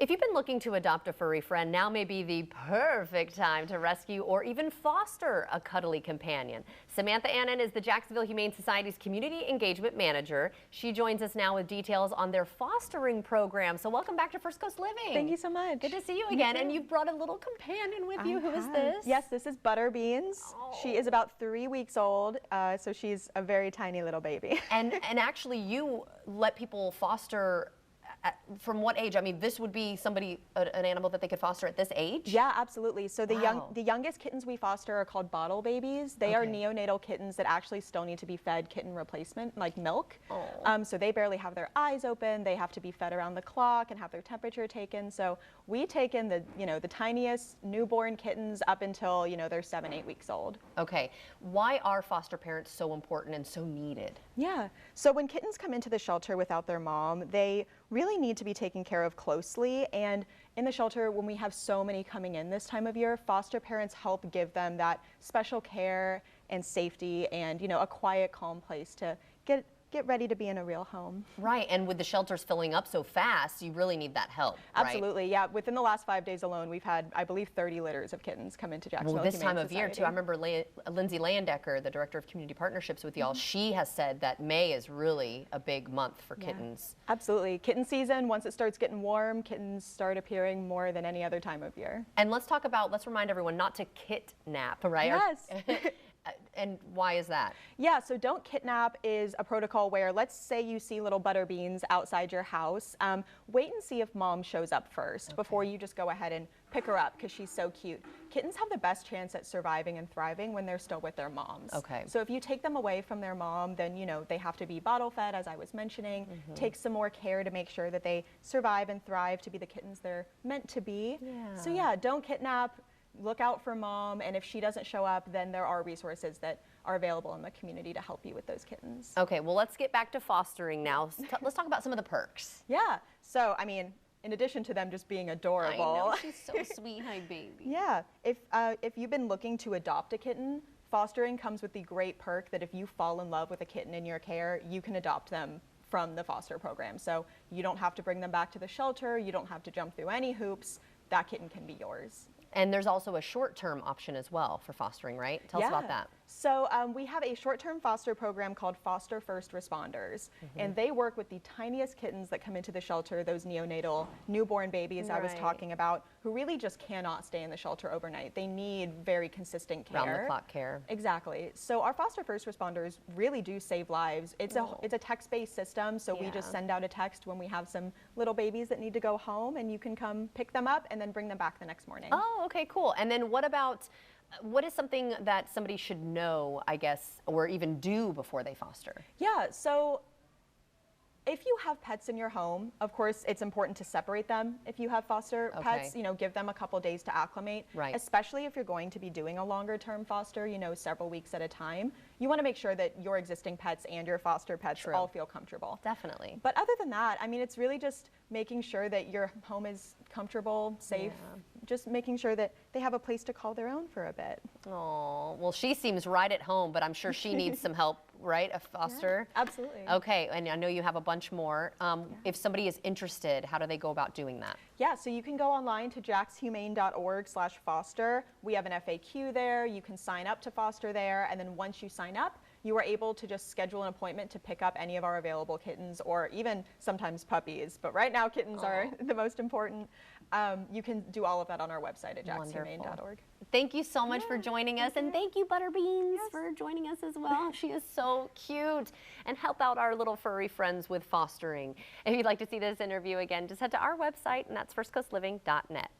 If you've been looking to adopt a furry friend, now may be the perfect time to rescue or even foster a cuddly companion. Samantha Ahnen is the Jacksonville Humane Society's Community Engagement Manager. She joins us now with details on their fostering program. So welcome back to First Coast Living. Thank you so much. Good to see you again. And you've brought a little companion with you. Who is this? Yes, this is Butterbeans. Oh. She is about 3 weeks old, so she's a very tiny little baby. And actually you let people foster from what age? I mean, this would be an animal that they could foster at this age? Yeah, absolutely. So the Wow. the youngest kittens we foster are called bottle babies. They are neonatal kittens that actually still need to be fed kitten replacement, like milk. Oh. So they barely have their eyes open. They have to be fed around the clock and have their temperature taken. So we take in the tiniest newborn kittens up until, they're 7, 8 weeks old. Okay. Why are foster parents so important and so needed? Yeah. So when kittens come into the shelter without their mom, they really need to be taken care of closely. And in the shelter, when we have so many coming in this time of year, foster parents help give them that special care and safety and, a quiet, calm place to get ready to be in a real home. Right, and with the shelters filling up so fast, you really need that help, Absolutely, right? Yeah. Within the last 5 days alone, we've had, I believe, 30 litters of kittens come into Jacksonville. Well, this Humane time of year, Society. too. I remember Lindsay Landecker, the Director of Community Partnerships with y'all, she has said that May is really a big month for kittens. Absolutely. Kitten season, once it starts getting warm, kittens start appearing more than any other time of year. And let's remind everyone not to kidnap, right? Yes. And why is that? Yeah, so don't kidnap is a protocol where, let's say you see little Butterbeans outside your house, wait and see if mom shows up first before you just go ahead and pick her up because she's so cute. Kittens have the best chance at surviving and thriving when they're still with their moms. Okay. So if you take them away from their mom, then they have to be bottle fed, as I was mentioning, take some more care to make sure that they survive and thrive to be the kittens they're meant to be. Yeah. So yeah, don't kidnap. Look out for mom, and if she doesn't show up, then there are resources that are available in the community to help you with those kittens. Okay, well, let's get back to fostering now. Let's talk about some of the perks. Yeah, so I mean, in addition to them just being adorable. I know, she's so sweet. Hi, baby. Yeah, if you've been looking to adopt a kitten, fostering comes with the great perk that if you fall in love with a kitten in your care, you can adopt them from the foster program. So you don't have to bring them back to the shelter, you don't have to jump through any hoops, that kitten can be yours. And there's also a short-term option as well for fostering, right? Tell us about that. So we have a short-term foster program called Foster First Responders, and they work with the tiniest kittens that come into the shelter, those neonatal newborn babies I was talking about, who really just cannot stay in the shelter overnight. They need very consistent care. Round-the-clock care. Exactly. So our Foster First Responders really do save lives. It's a text-based system, so we just send out a text when we have some little babies that need to go home, and you can come pick them up and then bring them back the next morning. Oh, okay, cool. And then what is something that somebody should know, I guess, or even do before they foster? Yeah, so if you have pets in your home, of course, it's important to separate them. If you have foster pets, give them a couple days to acclimate, especially if you're going to be doing a longer term foster, several weeks at a time. You want to make sure that your existing pets and your foster pets all feel comfortable. Definitely. But other than that, I mean, it's really just making sure that your home is comfortable, safe, just making sure that they have a place to call their own for a bit. Oh, well, she seems right at home, but I'm sure she needs some help, right? A foster? Yeah, absolutely. Okay, and I know you have a bunch more. If somebody is interested, how do they go about doing that? Yeah, so you can go online to jaxhumane.org/foster. We have an FAQ there. You can sign up to foster there, and then once you sign up, you are able to just schedule an appointment to pick up any of our available kittens, or even sometimes puppies. But right now, kittens are the most important. You can do all of that on our website at jaxhumane.org. Thank you so much for joining us, and thank you, Butterbeans, for joining us as well. She is so cute, and help out our little furry friends with fostering. If you'd like to see this interview again, just head to our website, and that's firstcoastliving.net.